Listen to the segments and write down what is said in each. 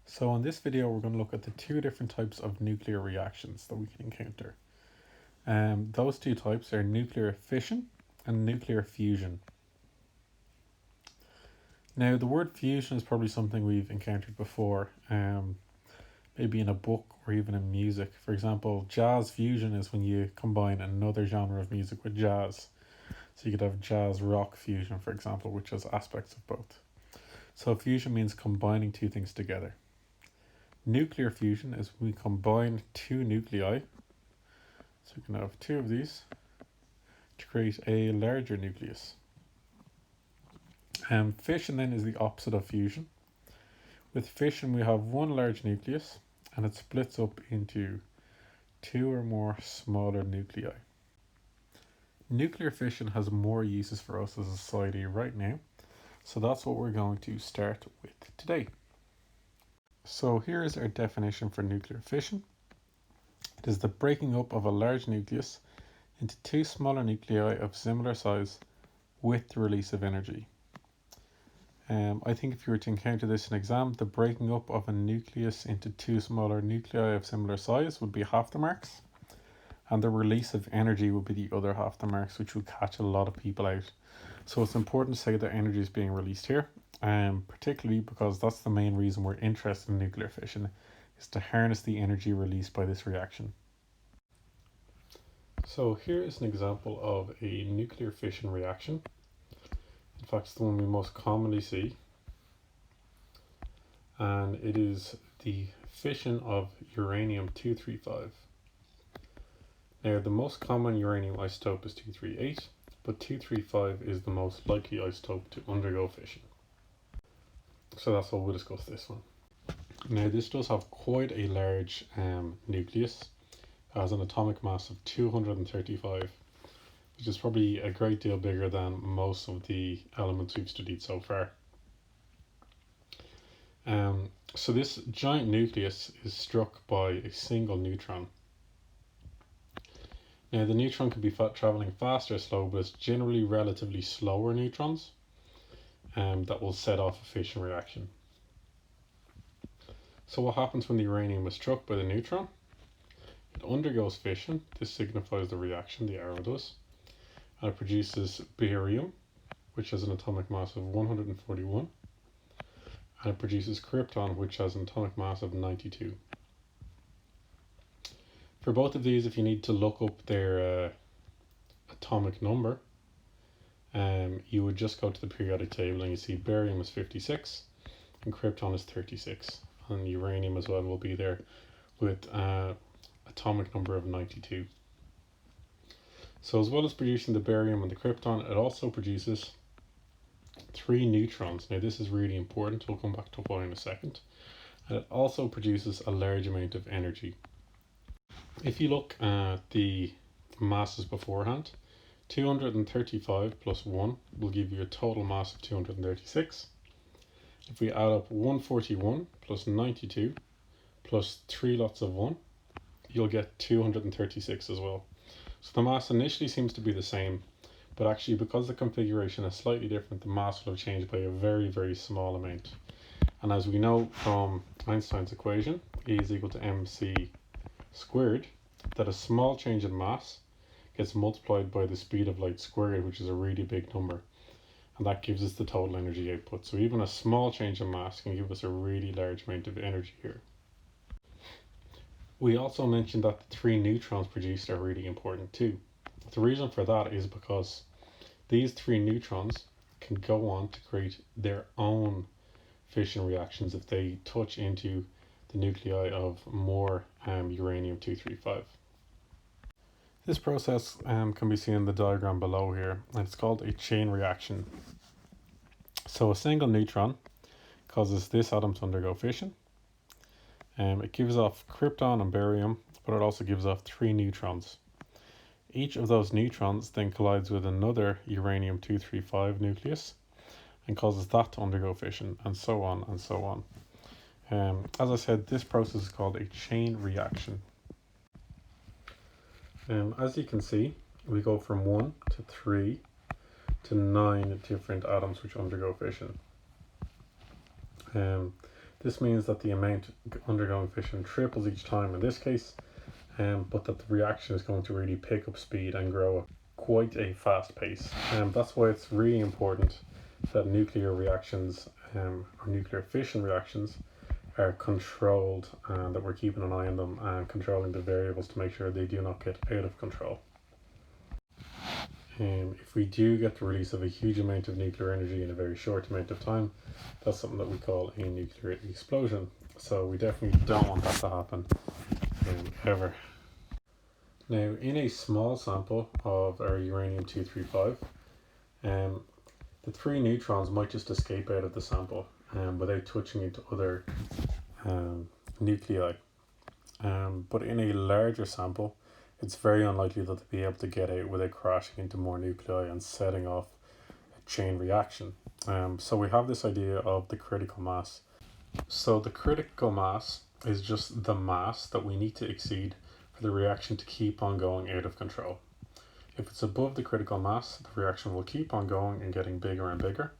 So in this video, we're going to look at the two different types of nuclear reactions that we can encounter. Those two types are nuclear fission and nuclear fusion. Now, the word fusion is probably something we've encountered before, maybe in a book or even in music. For example, jazz fusion is when you combine another genre of music with jazz. So you could have jazz rock fusion, for example, which has aspects of both. So fusion means combining two things together. Nuclear fusion is when we combine two nuclei. So we can have two of these to create a larger nucleus. Fission then is the opposite of fusion. With fission, we have one large nucleus and it splits up into two or more smaller nuclei. Nuclear fission has more uses for us as a society right now, so that's what we're going to start with today. So here is our definition for nuclear fission. It is the breaking up of a large nucleus into two smaller nuclei of similar size with the release of energy. I think if you were to encounter this in exam, the breaking up of a nucleus into two smaller nuclei of similar size would be half the marks, and the release of energy would be the other half the marks, which would catch a lot of people out. So it's important to say that energy is being released here, particularly because that's the main reason we're interested in nuclear fission, is to harness the energy released by this reaction. So here is an example of a nuclear fission reaction. In fact, it's the one we most commonly see, and it is the fission of uranium-235. Now, the most common uranium isotope is 238, but 235 is the most likely isotope to undergo fission. So that's what we'll discuss this one. Now, this does have quite a large nucleus. It has an atomic mass of 235, which is probably a great deal bigger than most of the elements we've studied so far. So this giant nucleus is struck by a single neutron. Now the neutron can be traveling fast or slow, but it's generally relatively slower neutrons that will set off a fission reaction. So what happens when the uranium is struck by the neutron? It undergoes fission. This signifies the reaction, the arrow does. And it produces barium, which has an atomic mass of 141. And it produces krypton, which has an atomic mass of 92. For both of these, if you need to look up their atomic number, you would just go to the periodic table and you see barium is 56 and krypton is 36. And uranium as well will be there with atomic number of 92. So as well as producing the barium and the krypton, it also produces 3 neutrons. Now this is really important, we'll come back to why in a second. And it also produces a large amount of energy. If you look at the masses beforehand, 235 plus 1 will give you a total mass of 236. If we add up 141 plus 92 plus 3 lots of 1, you'll get 236 as well. So the mass initially seems to be the same, but actually because the configuration is slightly different, the mass will have changed by a very, very small amount. And as we know from Einstein's equation, E is equal to mc squared, that a small change in mass gets multiplied by the speed of light squared, which is a really big number. And that gives us the total energy output. So even a small change in mass can give us a really large amount of energy here. We also mentioned that the 3 neutrons produced are really important too. The reason for that is because these 3 neutrons can go on to create their own fission reactions if they touch into the nuclei of more uranium-235. This process can be seen in the diagram below here, and it's called a chain reaction. So a single neutron causes this atom to undergo fission. It gives off krypton and barium, but it also gives off 3 neutrons. Each of those neutrons then collides with another uranium-235 nucleus and causes that to undergo fission, and so on and so on. As I said, this process is called a chain reaction. As you can see, we go from 1 to 3 to 9 different atoms which undergo fission. This means that the amount undergoing fission triples each time in this case, but that the reaction is going to really pick up speed and grow at quite a fast pace. That's why it's really important that nuclear reactions or nuclear fission reactions are controlled and that we're keeping an eye on them and controlling the variables to make sure they do not get out of control. If we do get the release of a huge amount of nuclear energy in a very short amount of time, that's something that we call a nuclear explosion. So we definitely don't want that to happen ever. Now, in a small sample of our uranium-235, the 3 neutrons might just escape out of the sample without touching into other nuclei. But in a larger sample, it's very unlikely that they'll be able to get out without crashing into more nuclei and setting off a chain reaction. So we have this idea of the critical mass. So the critical mass is just the mass that we need to exceed for the reaction to keep on going out of control. If it's above the critical mass, the reaction will keep on going and getting bigger and bigger.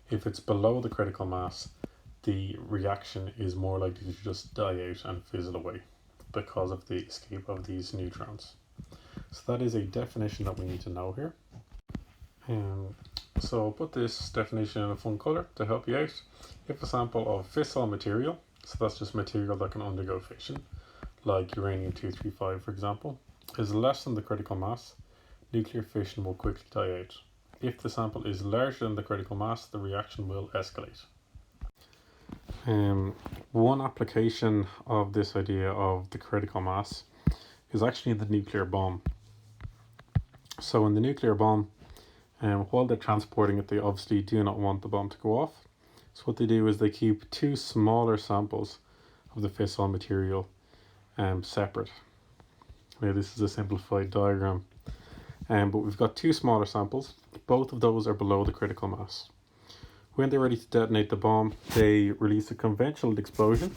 If it's below the critical mass, the reaction is more likely to just die out and fizzle away because of the escape of these neutrons. So that is a definition that we need to know here. So I'll put this definition in a fun color to help you out. If a sample of fissile material, so that's just material that can undergo fission, like uranium-235 for example, is less than the critical mass, nuclear fission will quickly die out. If the sample is larger than the critical mass, the reaction will escalate. One application of this idea of the critical mass is actually the nuclear bomb. So in the nuclear bomb, while they're transporting it, they obviously do not want the bomb to go off. So what they do is they keep 2 smaller samples of the fissile material separate. Now this is a simplified diagram, but we've got 2 smaller samples. Both of those are below the critical mass. When they're ready to detonate the bomb, they release a conventional explosion,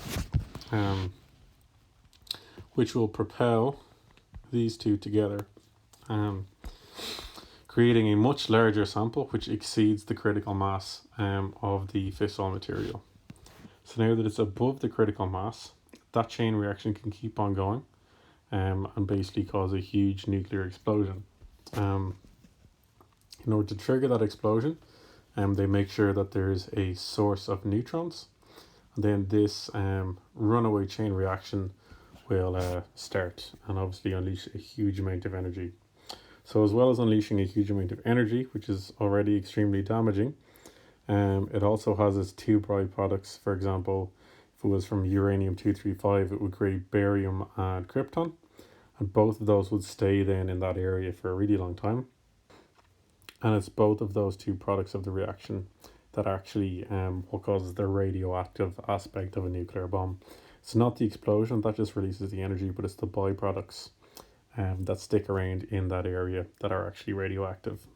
which will propel these 2 together, creating a much larger sample which exceeds the critical mass of the fissile material. So now that it's above the critical mass, that chain reaction can keep on going and basically cause a huge nuclear explosion. In order to trigger that explosion, they make sure that there's a source of neutrons, and then this runaway chain reaction will start and obviously unleash a huge amount of energy. So as well as unleashing a huge amount of energy, which is already extremely damaging, it also has its 2 byproducts. For example, if it was from uranium-235, it would create barium and krypton, and both of those would stay then in that area for a really long time. And it's both of those 2 products of the reaction that actually what causes the radioactive aspect of a nuclear bomb. It's not the explosion that just releases the energy, but it's the byproducts that stick around in that area that are actually radioactive.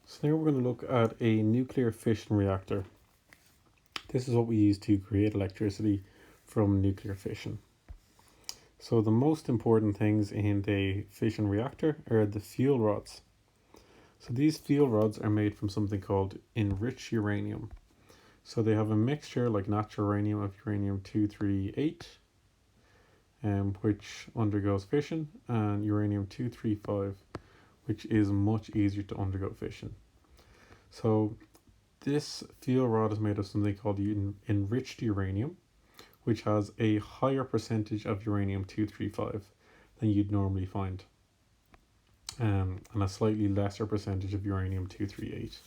So now we're going to look at a nuclear fission reactor. This is what we use to create electricity from nuclear fission. So the most important things in the fission reactor are the fuel rods. So these fuel rods are made from something called enriched uranium. So they have a mixture like natural uranium of uranium-238, which undergoes fission, and uranium-235, which is much easier to undergo fission. So this fuel rod is made of something called enriched uranium, which has a higher percentage of uranium-235 than you'd normally find, and a slightly lesser percentage of uranium-238.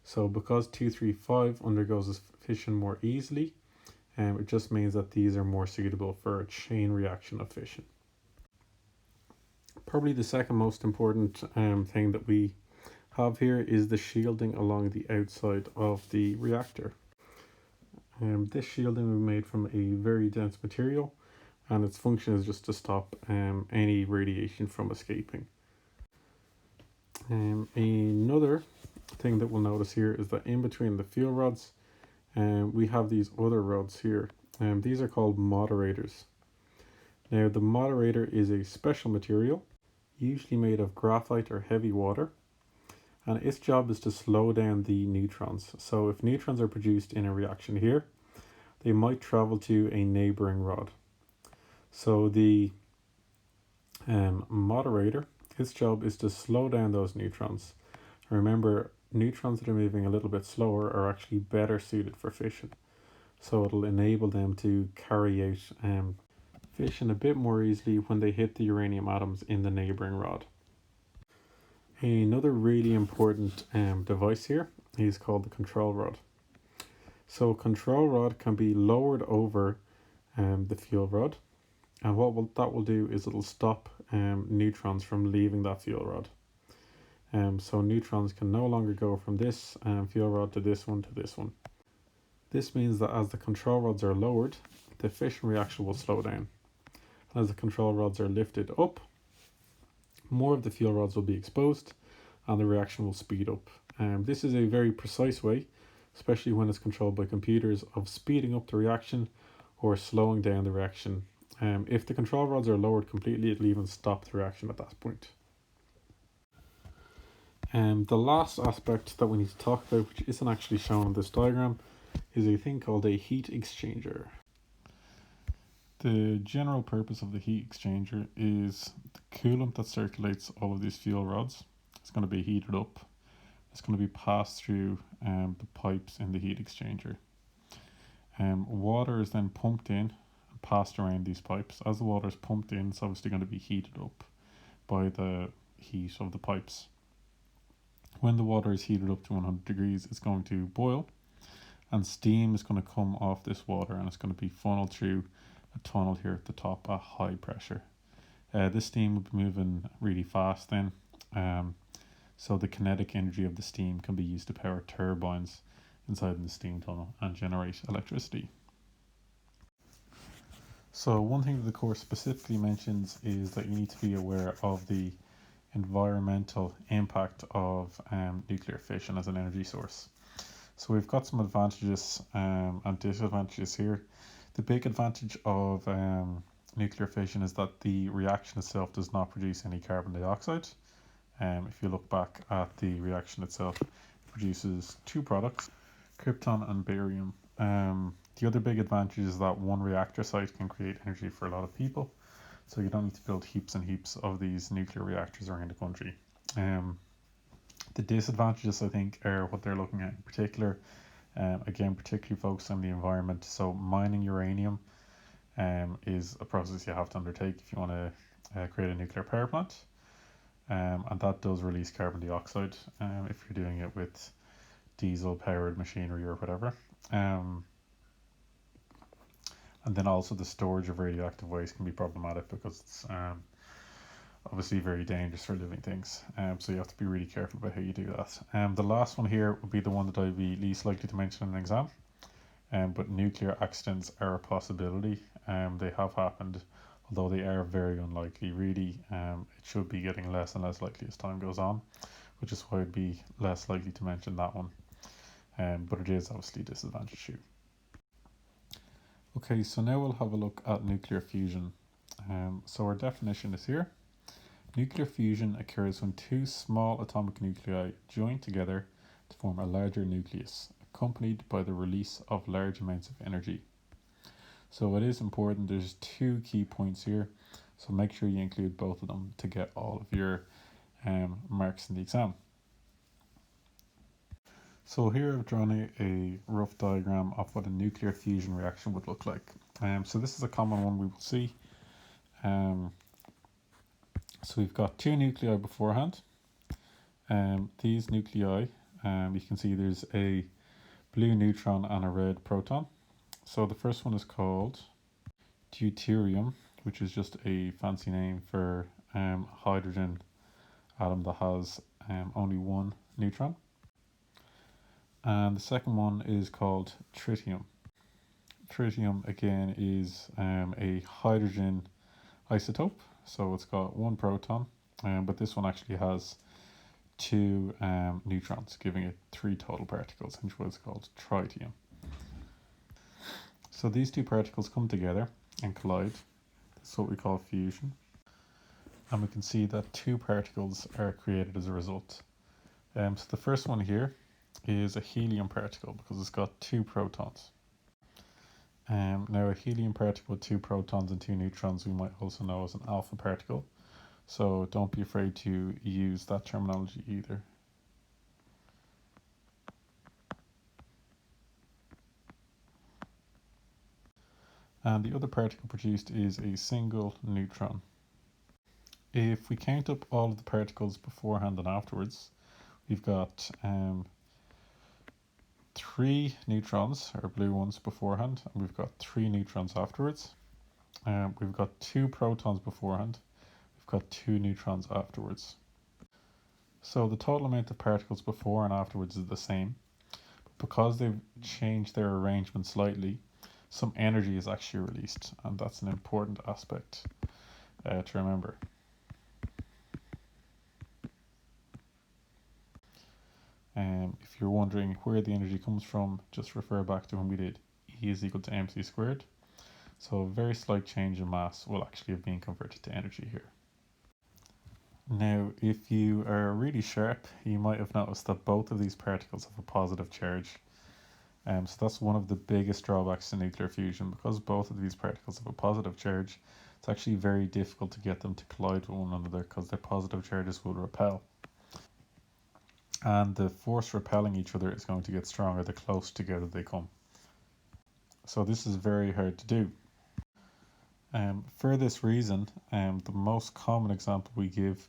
So because 235 undergoes fission more easily, it just means that these are more suitable for a chain reaction of fission. Probably the second most important thing that we have here is the shielding along the outside of the reactor. This shielding we made from a very dense material, and its function is just to stop any radiation from escaping. Another thing that we'll notice here is that in between the fuel rods, we have these other rods here. These are called moderators. Now the moderator is a special material, usually made of graphite or heavy water, and its job is to slow down the neutrons. So if neutrons are produced in a reaction here, they might travel to a neighboring rod. So the moderator, his job is to slow down those neutrons. Remember, neutrons that are moving a little bit slower are actually better suited for fission. So it'll enable them to carry out fission a bit more easily when they hit the uranium atoms in the neighboring rod. Another really important device here is called the control rod. So control rod can be lowered over the fuel rod, and that will do is it'll stop neutrons from leaving that fuel rod. So neutrons can no longer go from this fuel rod to this one to this one. This means that as the control rods are lowered, the fission reaction will slow down. As the control rods are lifted up, more of the fuel rods will be exposed and the reaction will speed up. This is a very precise way, especially when it's controlled by computers, of speeding up the reaction or slowing down the reaction. If the control rods are lowered completely, it'll even stop the reaction at that point. The last aspect that we need to talk about, which isn't actually shown in this diagram, is a thing called a heat exchanger. The general purpose of the heat exchanger is the coolant that circulates all of these fuel rods. It's going to be heated up. It's going to be passed through the pipes in the heat exchanger. Water is then pumped in and passed around these pipes. As the water is pumped in, it's obviously going to be heated up by the heat of the pipes. When the water is heated up to 100 degrees, it's going to boil, and steam is going to come off this water, and it's going to be funneled through a tunnel here at the top at high pressure. This steam will be moving really fast then, so the kinetic energy of the steam can be used to power turbines inside the steam tunnel and generate electricity. So one thing that the course specifically mentions is that you need to be aware of the environmental impact of nuclear fission as an energy source. So we've got some advantages and disadvantages here. The big advantage of nuclear fission is that the reaction itself does not produce any carbon dioxide. If you look back at the reaction itself, it produces two products, krypton and barium. The other big advantage is that one reactor site can create energy for a lot of people. So you don't need to build heaps and heaps of these nuclear reactors around the country. The disadvantages, I think, are what they're looking at in particular. Again, particularly focused on the environment. So mining uranium is a process you have to undertake if you want to create a nuclear power plant. And that does release carbon dioxide if you're doing it with diesel-powered machinery or whatever. And then also the storage of radioactive waste can be problematic because it's obviously very dangerous for living things. So you have to be really careful about how you do that. The last one here would be the one that I'd be least likely to mention in an exam. But nuclear accidents are a possibility. They have happened, although they are very unlikely. Really, it should be getting less and less likely as time goes on, which is why I'd be less likely to mention that one. But it is obviously a disadvantage too. Okay, so now we'll have a look at nuclear fusion. So our definition is here. Nuclear fusion occurs when two small atomic nuclei join together to form a larger nucleus, accompanied by the release of large amounts of energy. So it is important, there's two key points here, so make sure you include both of them to get all of your marks in the exam. So here I've drawn a rough diagram of what a nuclear fusion reaction would look like. So this is a common one we will see. So we've got two nuclei beforehand. These nuclei, you can see there's a blue neutron and a red proton. So the first one is called deuterium, which is just a fancy name for hydrogen atom that has only one neutron. And the second one is called tritium. Tritium again is a hydrogen isotope, so it's got one proton, but this one actually has two neutrons, giving it three total particles, which was called tritium. So these two particles come together and collide. That's what we call fusion. And we can see that two particles are created as a result. So the first one here is a helium particle because it's got two protons. Now a helium particle with 2 protons and 2 neutrons we might also know as an alpha particle. So don't be afraid to use that terminology either. And the other particle produced is a single neutron. If we count up all of the particles beforehand and afterwards, we've got 3 neutrons, or blue ones, beforehand, and we've got 3 neutrons afterwards. We've got 2 protons beforehand, we've got 2 neutrons afterwards. So the total amount of particles before and afterwards is the same, but because they've changed their arrangement slightly, some energy is actually released, and that's an important aspect to remember. If you're wondering where the energy comes from, just refer back to when we did E is equal to mc squared. So a very slight change in mass will actually have been converted to energy here. Now, if you are really sharp, you might have noticed that both of these particles have a positive charge. So that's one of the biggest drawbacks to nuclear fusion. Because both of these particles have a positive charge, it's actually very difficult to get them to collide with one another because their positive charges will repel. And the force repelling each other is going to get stronger the closer together they come. So this is very hard to do. For this reason, the most common example we give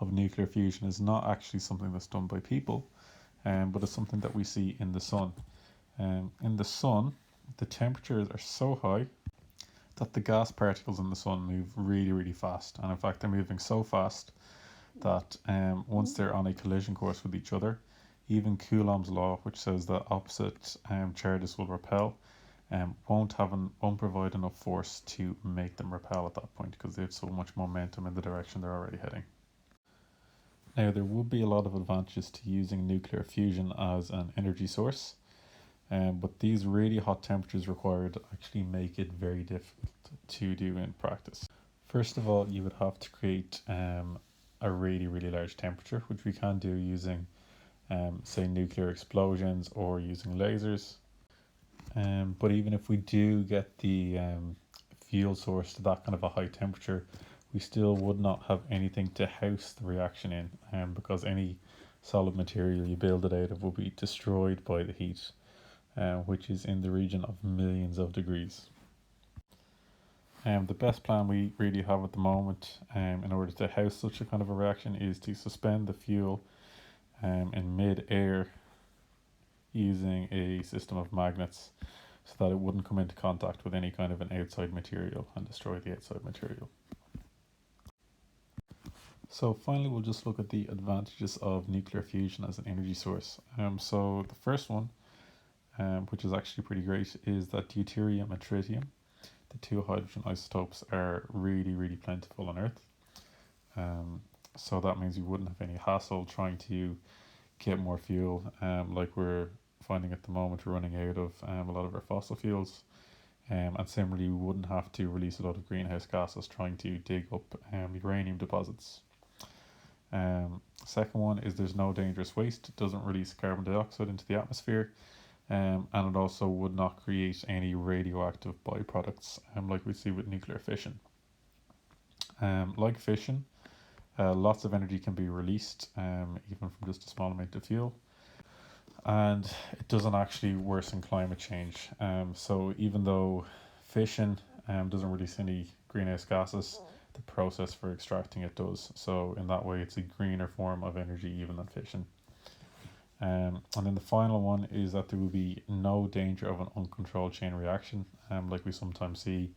of nuclear fusion is not actually something that's done by people, but it's something that we see in the sun. In the sun, the temperatures are so high that the gas particles in the sun move really, really fast. And in fact, they're moving so fast that once they're on a collision course with each other, even Coulomb's law, which says that opposite charges will repel, won't provide enough force to make them repel at that point because they have so much momentum in the direction they're already heading. Now, there would be a lot of advantages to using nuclear fusion as an energy source, but these really hot temperatures required actually make it very difficult to do in practice. First of all, you would have to create a really, really large temperature, which we can do using, say, nuclear explosions or using lasers. But even if we do get the fuel source to that kind of a high temperature, we still would not have anything to house the reaction in, because any solid material you build it out of will be destroyed by the heat, which is in the region of millions of degrees. The best plan we really have at the moment, in order to house such a kind of a reaction, is to suspend the fuel in mid-air using a system of magnets so that it wouldn't come into contact with any kind of an outside material and destroy the outside material. So finally, we'll just look at the advantages of nuclear fusion as an energy source. So the first one, which is actually pretty great, is that deuterium and tritium, the 2 hydrogen isotopes, are really, really plentiful on Earth. So that means we wouldn't have any hassle trying to get more fuel, like we're finding at the moment we're running out of a lot of our fossil fuels. And similarly, we wouldn't have to release a lot of greenhouse gases trying to dig up uranium deposits. Second one is there's no dangerous waste. It doesn't release carbon dioxide into the atmosphere, and it also would not create any radioactive byproducts, like we see with nuclear fission. Like fission, lots of energy can be released, even from just a small amount of fuel, and it doesn't actually worsen climate change. So even though fission doesn't release any greenhouse gases, the process for extracting it does. So in that way, it's a greener form of energy even than fission. And then the final one is that there will be no danger of an uncontrolled chain reaction, like we sometimes see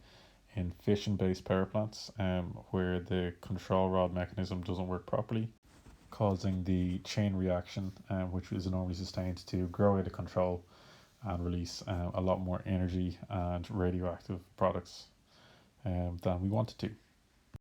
in fission-based power plants, where the control rod mechanism doesn't work properly, causing the chain reaction, which is normally sustained, to grow out of control and release a lot more energy and radioactive products than we want it to.